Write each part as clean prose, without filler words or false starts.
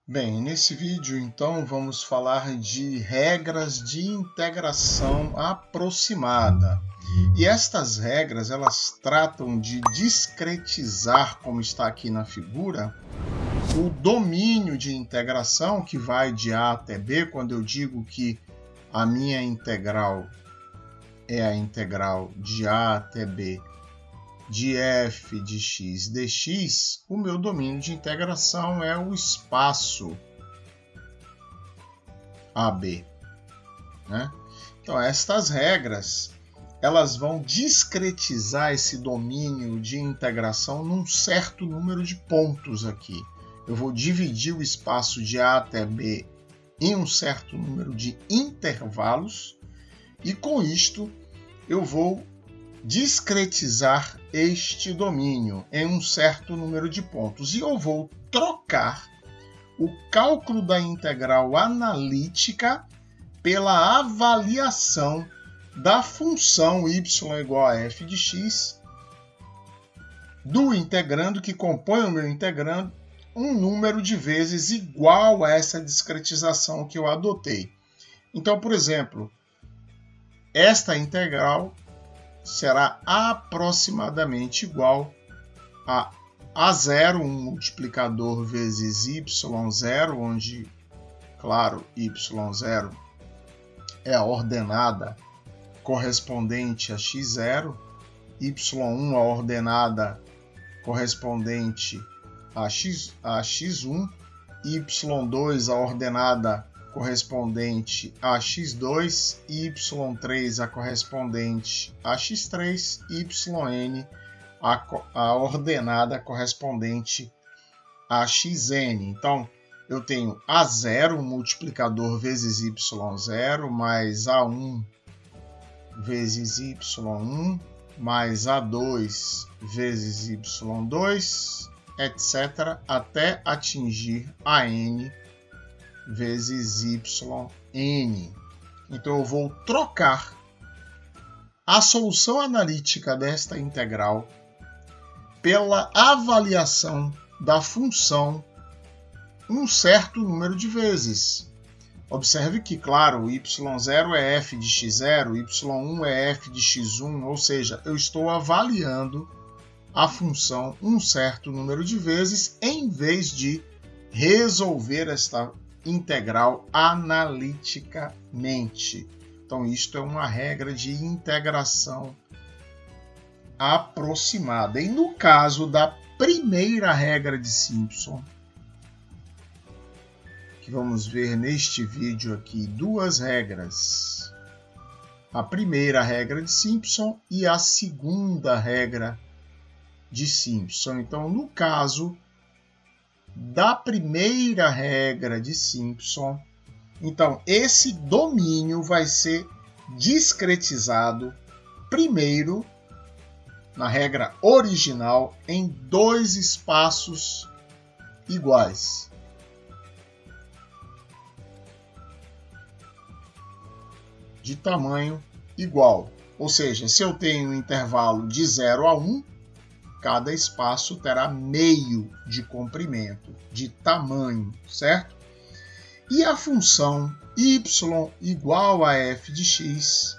Bem, nesse vídeo então vamos falar de regras de integração aproximada. E estas regras elas tratam de discretizar, como está aqui na figura, o domínio de integração que vai de A até B, quando eu digo que a minha integral é a integral de A até B de f de x dx, o meu domínio de integração é o espaço AB. Né? Então, estas regras elas vão discretizar esse domínio de integração num certo número de pontos aqui. Eu vou dividir o espaço de A até B em um certo número de intervalos e, com isto, eu vou discretizar este domínio em um certo número de pontos. E eu vou trocar o cálculo da integral analítica pela avaliação da função y igual a f de x do integrando que compõe o meu integrando um número de vezes igual a essa discretização que eu adotei. Então, por exemplo, esta integral será aproximadamente igual a A0, um multiplicador vezes y0, onde, claro, y0 é a ordenada correspondente a x0, y1 a ordenada correspondente a x1, y2 a ordenada correspondente a x2, y3 a correspondente a x3, yn a ordenada correspondente a xn. Então, eu tenho A0, multiplicador vezes y0, mais A1 vezes y1, mais A2 vezes y2, etc., até atingir a n vezes yn. Então, eu vou trocar a solução analítica desta integral pela avaliação da função um certo número de vezes. Observe que, claro, y0 é f de x0, y1 é f de x1, ou seja, eu estou avaliando a função um certo número de vezes em vez de resolver esta integral analiticamente. Então, isto é uma regra de integração aproximada. E no caso da primeira regra de Simpson, que vamos ver neste vídeo aqui, duas regras. A primeira regra de Simpson e a segunda regra de Simpson. Então, no caso da primeira regra de Simpson, então esse domínio vai ser discretizado primeiro na regra original em dois espaços iguais. De tamanho igual. Ou seja, se eu tenho um intervalo de 0 a 1, cada espaço terá meio de comprimento, de tamanho, certo? E a função y igual a f de x,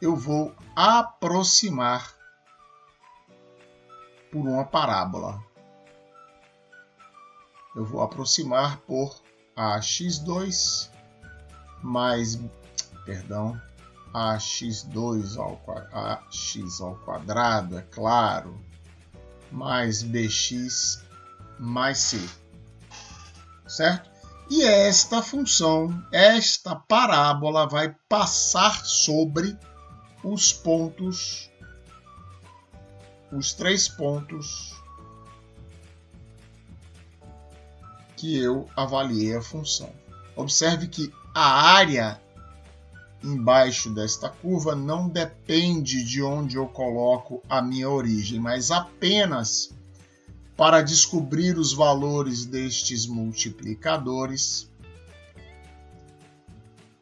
eu vou aproximar por uma parábola. Eu vou aproximar por ax2 mais, ax2 ax ao quadrado, é claro, mais bx mais c, certo? E esta função, esta parábola vai passar sobre os pontos, os 3 pontos que eu avaliei a função. Observe que a área embaixo desta curva não depende de onde eu coloco a minha origem, mas apenas para descobrir os valores destes multiplicadores,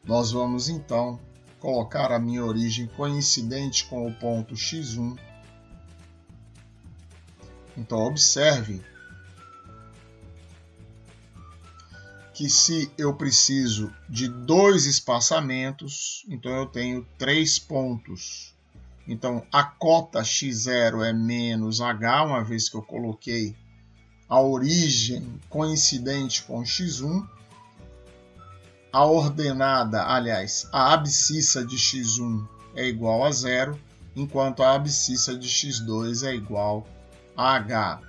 nós vamos então colocar a minha origem coincidente com o ponto x1. Então, observe que se eu preciso de 2 espaçamentos, então eu tenho 3 pontos. Então a cota x0 é menos h, uma vez que eu coloquei a origem coincidente com x1. A ordenada, aliás, a abscissa de x1 é igual a 0, enquanto a abscissa de x2 é igual a h.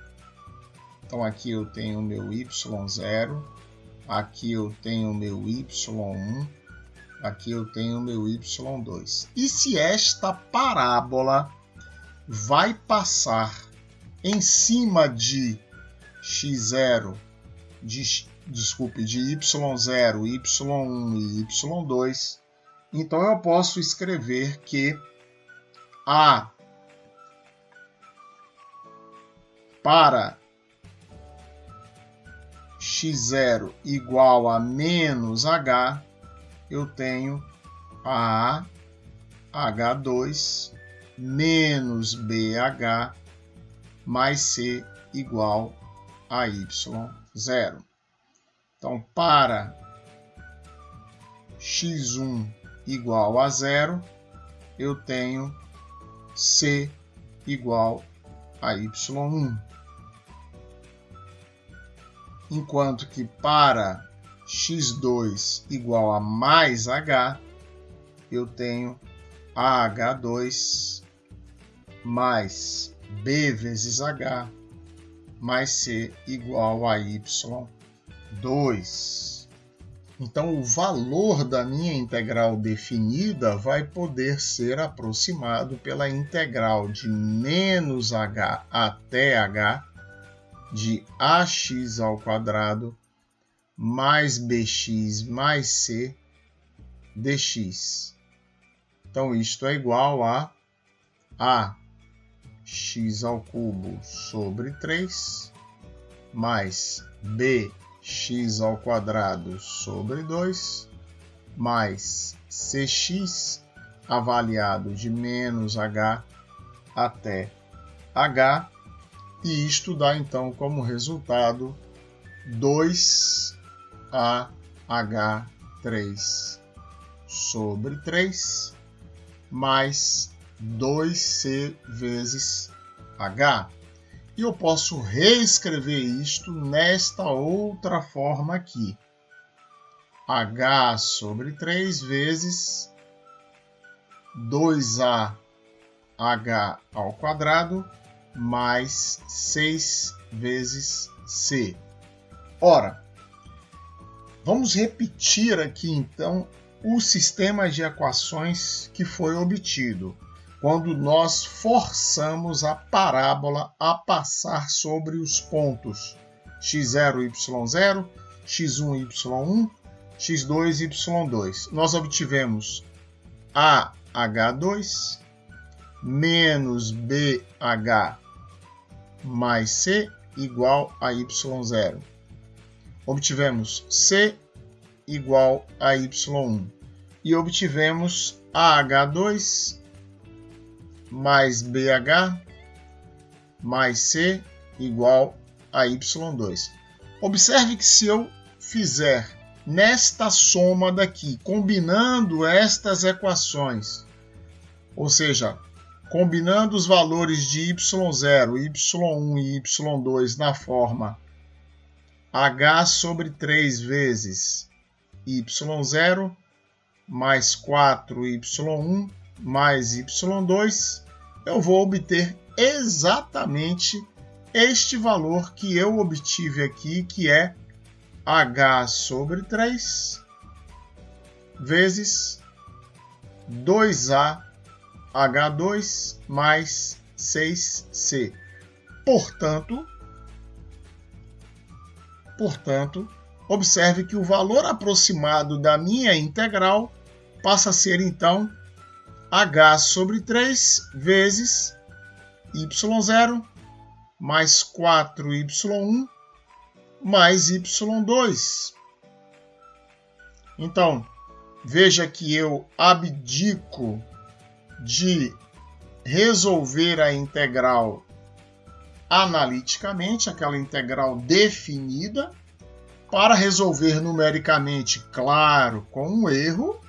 Então aqui eu tenho o meu y0, aqui eu tenho o meu y1, aqui eu tenho o meu y2. E se esta parábola vai passar em cima de x0, de y0, y1 e y2, então eu posso escrever que a para x0 igual a menos h, eu tenho a h2 menos bh mais c igual a y0. Então, para x1 igual a 0, eu tenho c igual a y1. Enquanto que para x2 igual a mais h, eu tenho ah2 mais b vezes h mais c igual a y2. Então, o valor da minha integral definida vai poder ser aproximado pela integral de menos h até h de ax ao quadrado mais bx mais c dx. Então, isto é igual a x ao cubo sobre 3 mais bx ao quadrado sobre 2 mais cx avaliado de menos h até h, e isto dá então como resultado 2ah3 sobre 3 mais 2c vezes h. E eu posso reescrever isto nesta outra forma aqui. H sobre 3 vezes 2ah ao quadrado mais 6 vezes c. Ora, vamos repetir aqui então o sistema de equações que foi obtido quando nós forçamos a parábola a passar sobre os pontos x0, y0, x1, y1, x2, y2. Nós obtivemos AH2 menos BH mais C igual a y0. Obtivemos C igual a y1. E obtivemos AH2 mais BH mais C igual a y2. Observe que se eu fizer nesta soma daqui, combinando estas equações, ou seja, combinando os valores de y0, y1 e y2 na forma h sobre 3 vezes y0 mais 4y1 mais y2, eu vou obter exatamente este valor que eu obtive aqui, que é h sobre 3 vezes 2a h2 mais 6c. Portanto, observe que o valor aproximado da minha integral passa a ser, então, h sobre 3 vezes y0 mais 4y1 mais y2. Então, veja que eu abdico de resolver a integral analiticamente, aquela integral definida, Para resolver numericamente, claro, com um erro,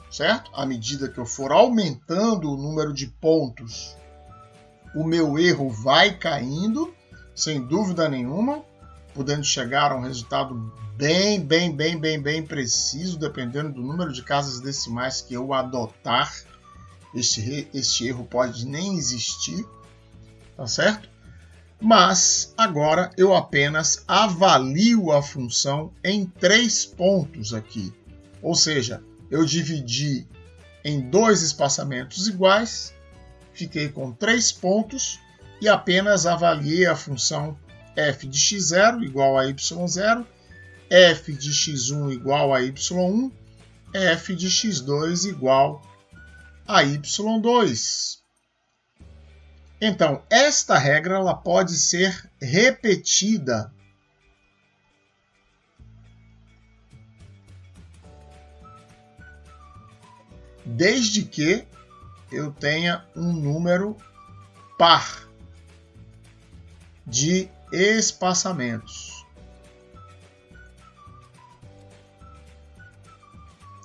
certo? À medida que eu for aumentando o número de pontos, o meu erro vai caindo, sem dúvida nenhuma, podendo chegar a um resultado bem preciso, dependendo do número de casas decimais que eu adotar. Este erro pode nem existir, tá certo? Mas agora eu apenas avalio a função em 3 pontos aqui. Ou seja, eu dividi em 2 espaçamentos iguais, fiquei com 3 pontos e apenas avaliei a função f de x0 igual a y0, f de x1 igual a y1, f de x2 igual a y2. Então, esta regra ela pode ser repetida desde que eu tenha um número par de espaçamentos.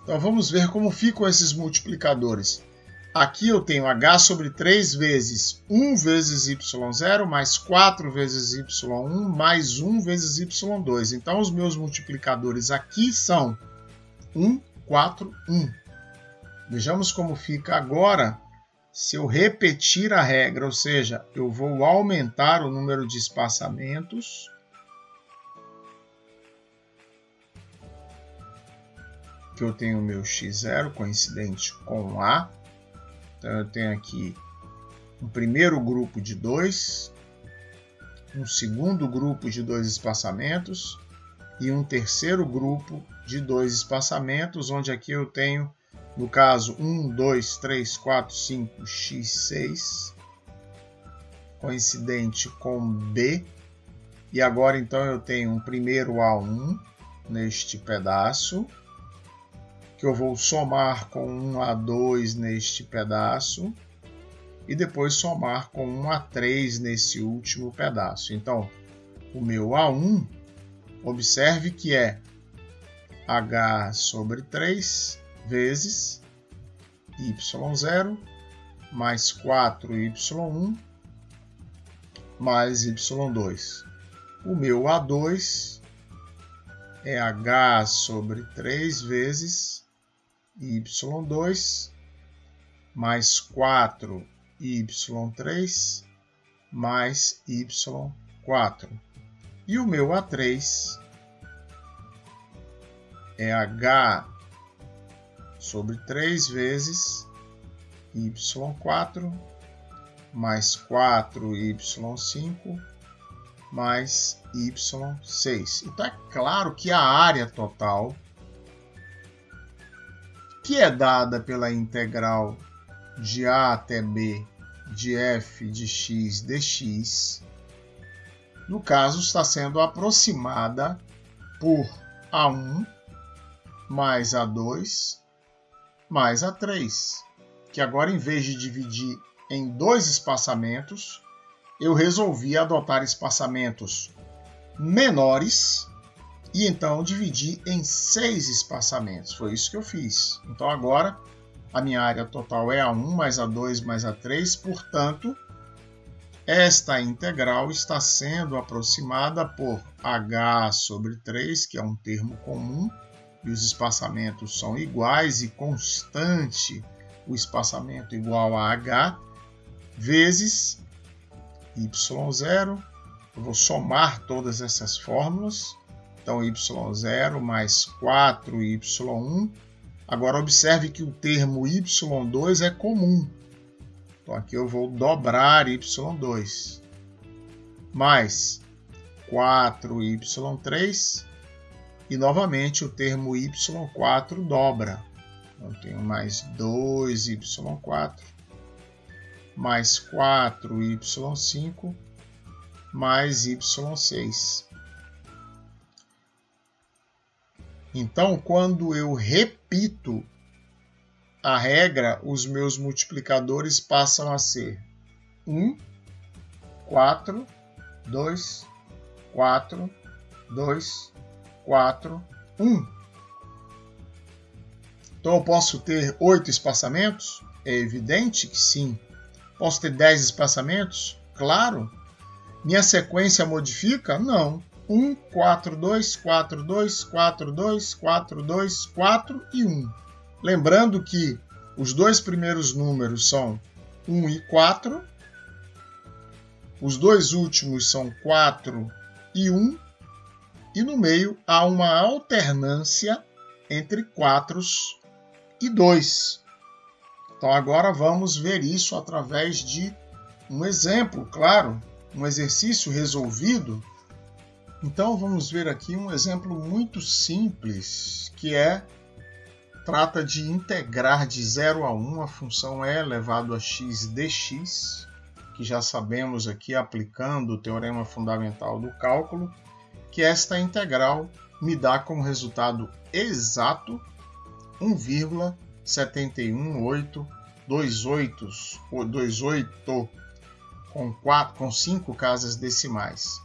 Então, vamos ver como ficam esses multiplicadores. Aqui eu tenho h sobre 3 vezes 1 vezes y0 mais 4 vezes y1 mais 1 vezes y2. Então, os meus multiplicadores aqui são 1, 4, 1. Vejamos como fica agora se eu repetir a regra, ou seja, eu vou aumentar o número de espaçamentos. Que eu tenho o meu x0 coincidente com A. Então, eu tenho aqui um primeiro grupo de 2, um segundo grupo de 2 espaçamentos e um terceiro grupo de 2 espaçamentos, onde aqui eu tenho, no caso, 1, 2, 3, 4, 5, x6, coincidente com B. E agora, então, eu tenho um primeiro A1 neste pedaço, que eu vou somar com um A2 neste pedaço e depois somar com um A3 nesse último pedaço. Então, o meu A1, observe que é H sobre 3 vezes Y0 mais 4Y1 mais Y2. O meu A2 é H sobre 3 vezes y2 mais 4y3 mais y4. E o meu A3 é H sobre 3 vezes y4 mais 4y5 mais y6. Então é claro que a área total, que é dada pela integral de A até B de f de x dx, no caso está sendo aproximada por A1 mais A2 mais A3, que agora, em vez de dividir em 2 espaçamentos, eu resolvi adotar espaçamentos menores e então dividi em 6 espaçamentos. Foi isso que eu fiz. Então agora a minha área total é A1 mais A2 mais A3, portanto, esta integral está sendo aproximada por H sobre 3, que é um termo comum, e os espaçamentos são iguais e constante o espaçamento igual a H, vezes y0. Eu vou somar todas essas fórmulas. Então, y0 mais 4y1. Agora, observe que o termo y2 é comum. Então, aqui eu vou dobrar y2. Mais 4y3. E, novamente, o termo y4 dobra. Então, eu tenho mais 2y4. Mais 4y5. Mais y6. Então, quando eu repito a regra, os meus multiplicadores passam a ser 1, 4, 2, 4, 2, 4, 1. Então eu posso ter 8 espaçamentos? É evidente que sim. Posso ter 10 espaçamentos? Claro. Minha sequência modifica? Não. 1, 4, 2, 4, 2, 4, 2, 4, 2, 4 e 1. Lembrando que os dois primeiros números são 1 e 4. Os dois últimos são 4 e 1. E no meio há uma alternância entre 4 e 2. Então agora vamos ver isso através de um exemplo, claro, um exercício resolvido. Então vamos ver aqui um exemplo muito simples, que trata de integrar de 0 a 1 a função e elevado a x dx, que já sabemos aqui aplicando o teorema fundamental do cálculo, que esta integral me dá como resultado exato 1,71828 com 5 casas decimais.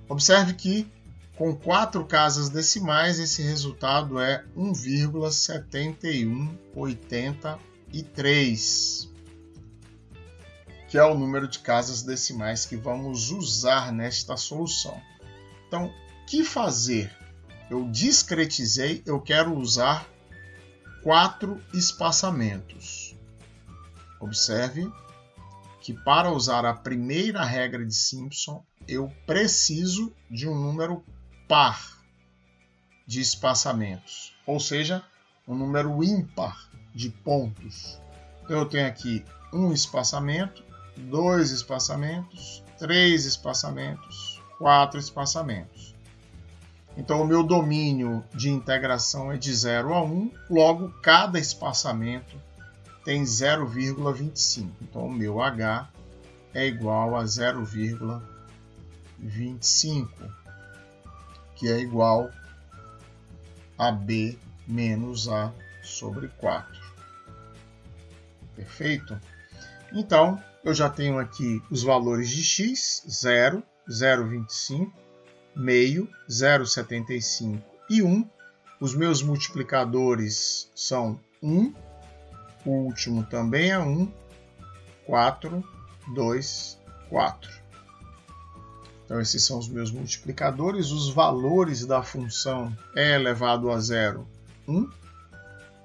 Observe que com 4 casas decimais esse resultado é 1,7183, que é o número de casas decimais que vamos usar nesta solução. Então, o que fazer? Eu discretizei, eu quero usar 4 espaçamentos. Observe que para usar a primeira regra de Simpson, eu preciso de um número par de espaçamentos, ou seja, um número ímpar de pontos. Então, eu tenho aqui um espaçamento, 2 espaçamentos, 3 espaçamentos, 4 espaçamentos. Então, o meu domínio de integração é de 0 a 1, logo, cada espaçamento tem 0,25. Então, o meu H é igual a 0,25, que é igual a B menos A sobre 4. Perfeito? Então, eu já tenho aqui os valores de x, 0, 0,25, meio, 0,75 e 1. Os meus multiplicadores são 1, o último também é 1, 4, 2, 4. Então, esses são os meus multiplicadores. Os valores da função e elevado a 0, 1,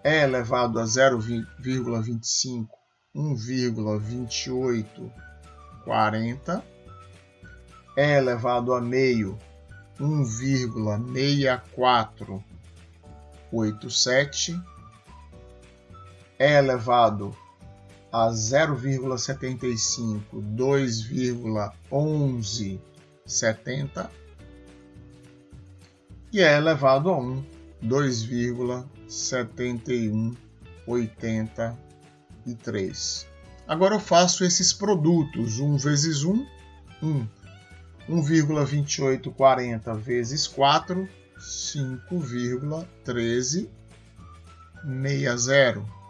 e elevado a 0,25, 1,2840, e elevado a meio, 1,6487, e elevado a 0,75, 2,1170, e é elevado a 1, 2,7183. Agora eu faço esses produtos, 1 vezes 1, 1. 1,2840 vezes 4, 5,1360.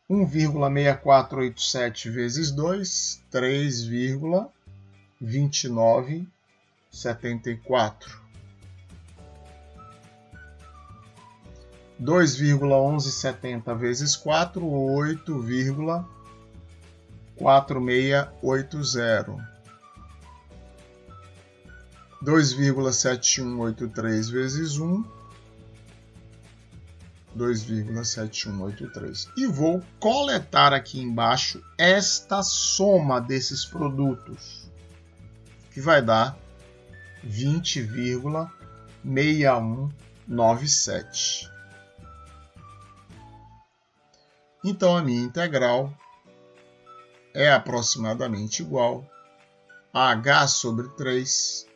1,6487 vezes 2, 3,2974. 2,1170 vezes 4, 8,4680. 2,7183 vezes 1, 2,7183. E vou coletar aqui embaixo esta soma desses produtos, que vai dar 20,6197. Então, a minha integral é aproximadamente igual a h sobre 3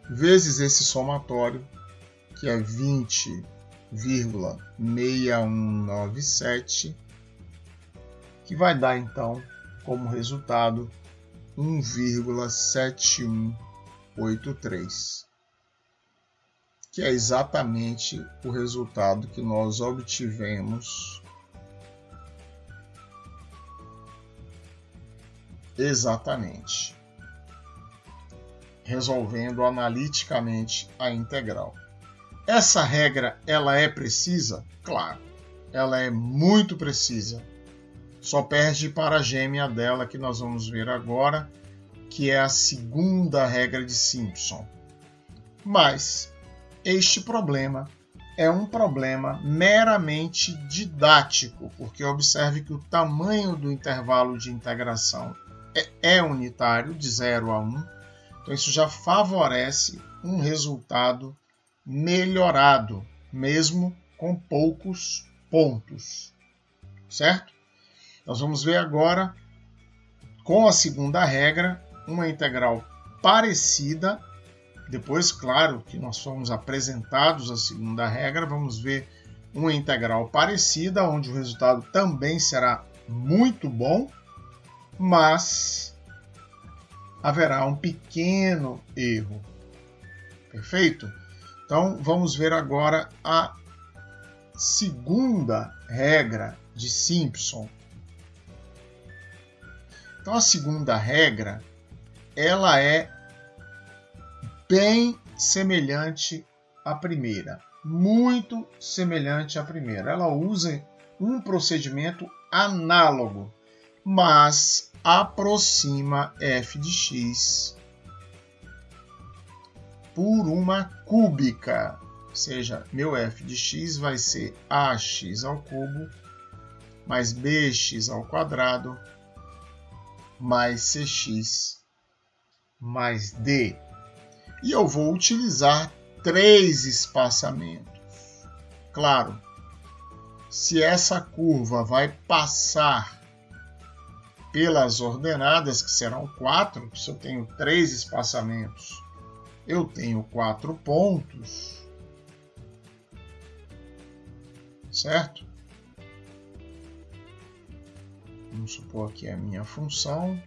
vezes esse somatório, que é 20,6197, que vai dar, então, como resultado, 1,7183, que é exatamente o resultado que nós obtivemos exatamente. resolvendo analiticamente a integral. Essa regra, ela é precisa? Claro, ela é muito precisa. Só perde para a gêmea dela, que nós vamos ver agora, que é a segunda regra de Simpson. Mas este problema é um problema meramente didático, porque observe que o tamanho do intervalo de integração é unitário, de 0 a 1. Então isso já favorece um resultado melhorado, mesmo com poucos pontos, certo? Nós vamos ver agora, com a segunda regra, uma integral parecida. Depois, claro, que nós fomos apresentados a segunda regra, vamos ver uma integral parecida, onde o resultado também será muito bom, mas haverá um pequeno erro. Perfeito? Então, vamos ver agora a segunda regra de Simpson. Então, a segunda regra, ela é bem semelhante à primeira, muito semelhante à primeira. Ela usa um procedimento análogo, mas aproxima f de x por uma cúbica, ou seja, meu f de x vai ser ax ao cubo mais bx ao quadrado mais cx mais d. E eu vou utilizar 3 espaçamentos. Claro, se essa curva vai passar pelas ordenadas, que serão 4, se eu tenho 3 espaçamentos, eu tenho 4 pontos, certo? Vamos supor que é a minha função,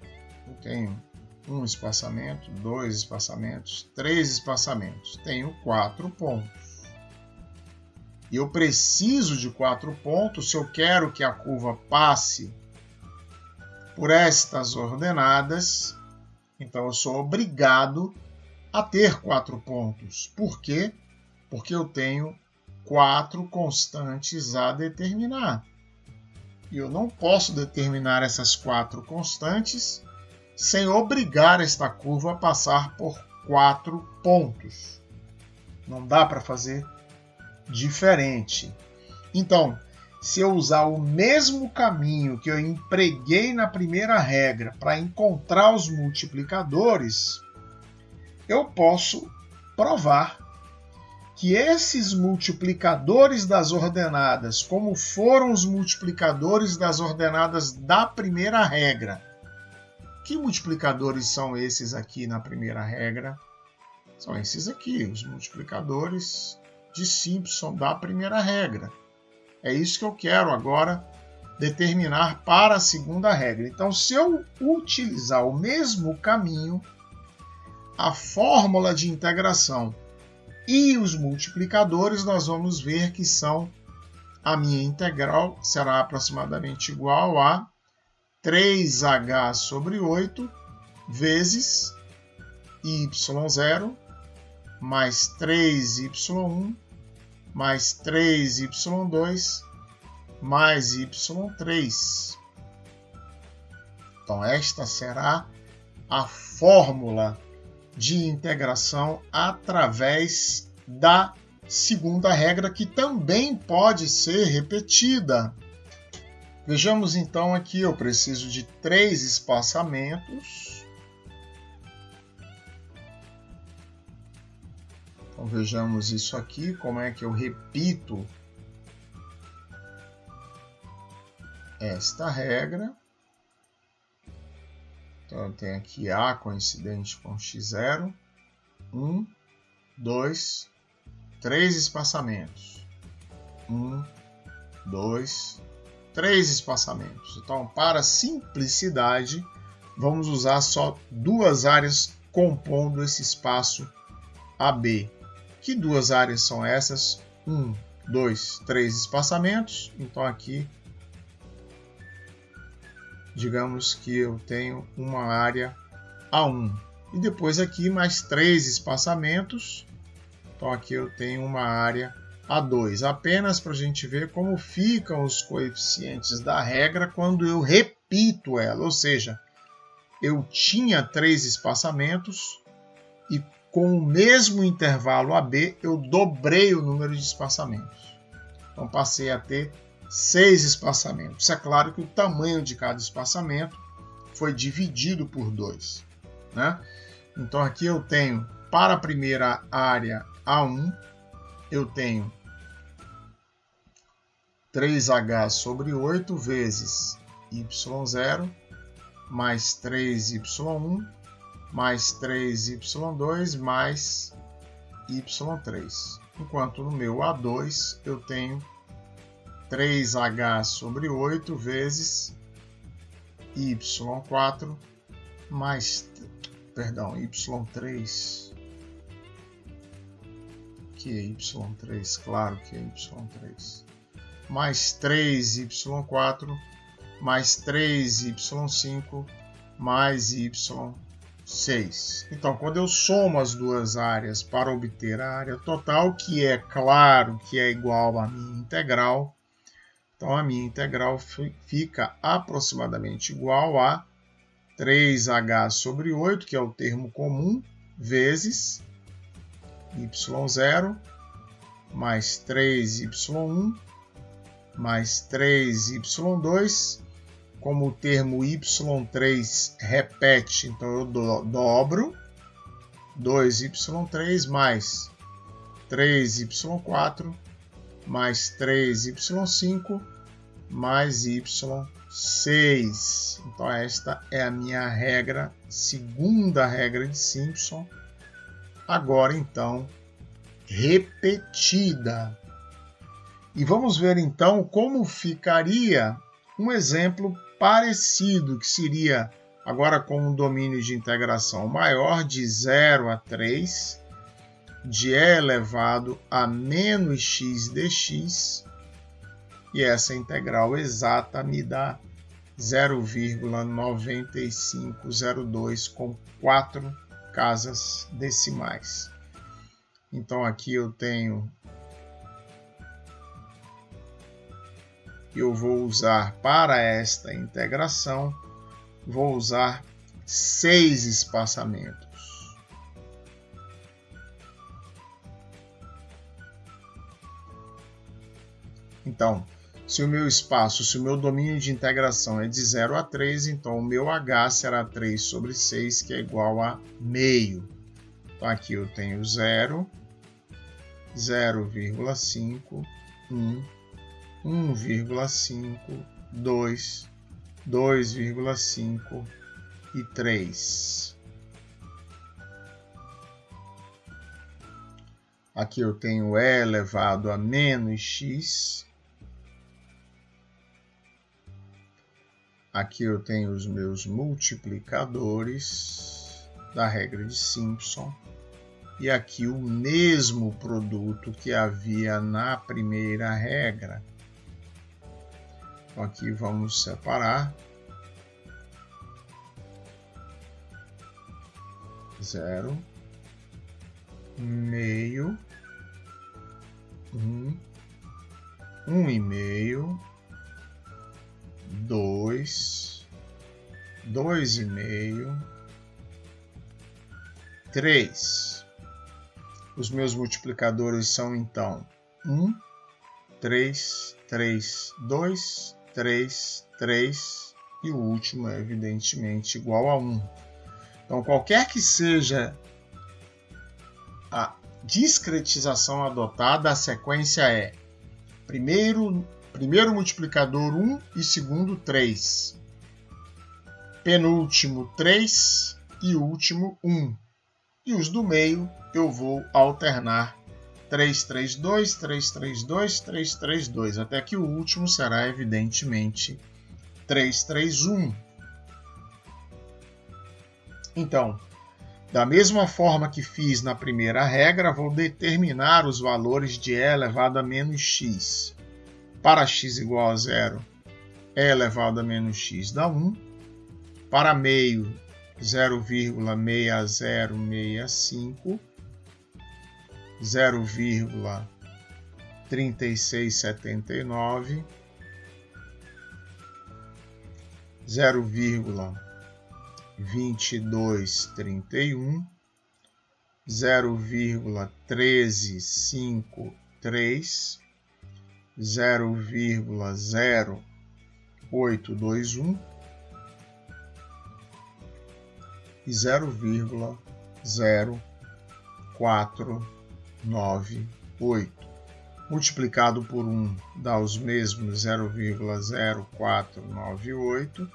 eu tenho 1 espaçamento, 2 espaçamentos, 3 espaçamentos, tenho 4 pontos. E eu preciso de 4 pontos se eu quero que a curva passe por estas ordenadas, então eu sou obrigado a ter 4 pontos. Por quê? Porque eu tenho 4 constantes a determinar. E eu não posso determinar essas 4 constantes sem obrigar esta curva a passar por 4 pontos. Não dá para fazer diferente. Então, se eu usar o mesmo caminho que eu empreguei na primeira regra para encontrar os multiplicadores, eu posso provar que esses multiplicadores das ordenadas, como foram os multiplicadores das ordenadas da primeira regra. Que multiplicadores são esses aqui na primeira regra? São esses aqui, os multiplicadores de Simpson da primeira regra. É isso que eu quero agora determinar para a segunda regra. Então, se eu utilizar o mesmo caminho, a fórmula de integração e os multiplicadores, nós vamos ver que são, a minha integral será aproximadamente igual a 3h sobre 8 vezes y0 mais 3y1 mais 3y2 mais y3. Então, esta será a fórmula de integração através da segunda regra, que também pode ser repetida. Vejamos então aqui, eu preciso de 3 espaçamentos. Então vejamos isso aqui, como é que eu repito esta regra. Então, eu tenho aqui A coincidente com x0, 1, 2, 3 espaçamentos. 1, 2, 3 espaçamentos. Então, para simplicidade, vamos usar só 2 áreas compondo esse espaço AB. Que 2 áreas são essas? 1, 2, 3 espaçamentos. Então, aqui, digamos que eu tenho uma área A1. E depois aqui mais 3 espaçamentos. Então aqui eu tenho uma área A2. Apenas para a gente ver como ficam os coeficientes da regra quando eu repito ela. Ou seja, eu tinha 3 espaçamentos e com o mesmo intervalo AB eu dobrei o número de espaçamentos. Então passei a ter 6 espaçamentos. É claro que o tamanho de cada espaçamento foi dividido por 2. Né? Então aqui eu tenho, para a primeira área A1, eu tenho 3H sobre 8 vezes Y0, mais 3Y1, mais 3Y2, mais Y3. Enquanto no meu A2 eu tenho 3H sobre 8 vezes Y4, mais, Y3, que é Y3, claro que é Y3, mais 3Y4, mais 3Y5, mais Y6. Então, quando eu somo as duas áreas para obter a área total, que é claro que é igual à minha integral, então a minha integral fica aproximadamente igual a 3H sobre 8, que é o termo comum, vezes Y0, mais 3Y1, mais 3Y2. Como o termo Y3 repete, então eu dobro 2Y3 mais 3Y4 mais 3Y5 mais Y6. Então esta é a minha regra, segunda regra de Simpson, agora então repetida. E vamos ver então como ficaria um exemplo parecido, que seria agora com um domínio de integração maior de 0 a 3, de e elevado a menos x dx, e essa integral exata me dá 0,9502 com 4 casas decimais. Então aqui eu vou usar para esta integração, vou usar 6 espaçamentos. Então, se o meu domínio de integração é de 0 a 3, então o meu H será 3 sobre 6, que é igual a meio. Então aqui eu tenho 0, 0,5, 1, 1,5, 2, 2,5 e 3. Aqui eu tenho e elevado a menos x. Aqui eu tenho os meus multiplicadores da regra de Simpson. E aqui o mesmo produto que havia na primeira regra. Então aqui vamos separar. 0, meio, 1, 1,5, 2, 2,5, 3. Os meus multiplicadores são então 1, 3, 3, 2, 3, 3 e o último é evidentemente igual a 1. Então qualquer que seja a discretização adotada, a sequência é primeiro multiplicador 1 e segundo 3. Penúltimo 3 e último 1. E os do meio eu vou alternar 3, 3, 2, 3, 3, 2, 3, 3, 2, até que o último será evidentemente 3, 3, 1. Então, da mesma forma que fiz na primeira regra, vou determinar os valores de e elevado a menos x. Para x igual a 0, e elevado a menos x dá 1. Para meio, 0,6065, 0,3679, 0,2231, 0,1353, 0,0821 e 0,0498. Multiplicado por 1 dá os mesmos 0,0498.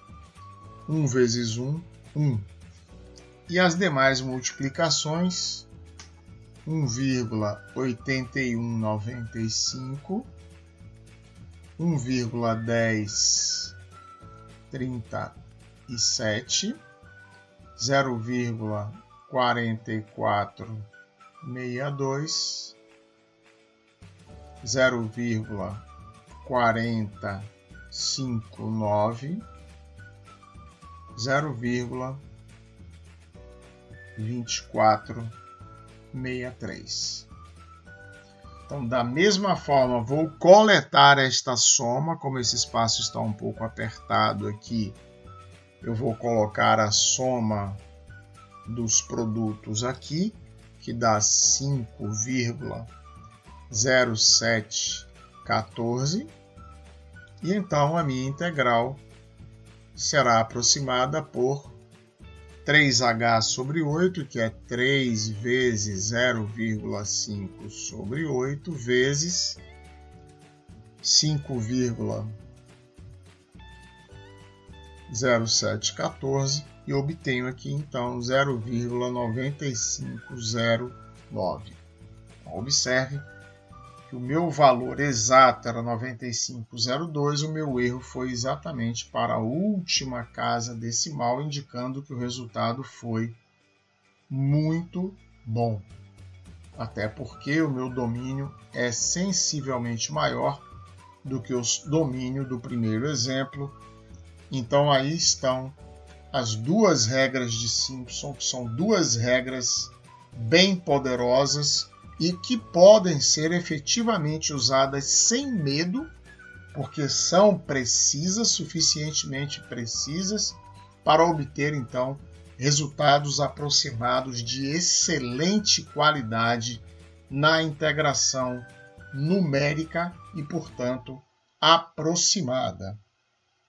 1 vezes 1, 1. E as demais multiplicações, 1,8195, 1,1037, 0,4462, 0,459, 0,2463. Então, da mesma forma, vou coletar esta soma. Como esse espaço está um pouco apertado aqui, eu vou colocar a soma dos produtos aqui, que dá 5,0714. E então a minha integral será aproximada por 3h sobre 8, que é 3 vezes 0,5 sobre 8, vezes 5,0714, e obtenho aqui então 0,9509. Observe que o meu valor exato era 9502, o meu erro foi exatamente para a última casa decimal, indicando que o resultado foi muito bom. Até porque o meu domínio é sensivelmente maior do que o domínio do primeiro exemplo. Então aí estão as duas regras de Simpson, que são duas regras bem poderosas e que podem ser efetivamente usadas sem medo, porque são precisas, suficientemente precisas, para obter então resultados aproximados de excelente qualidade na integração numérica e, portanto, aproximada.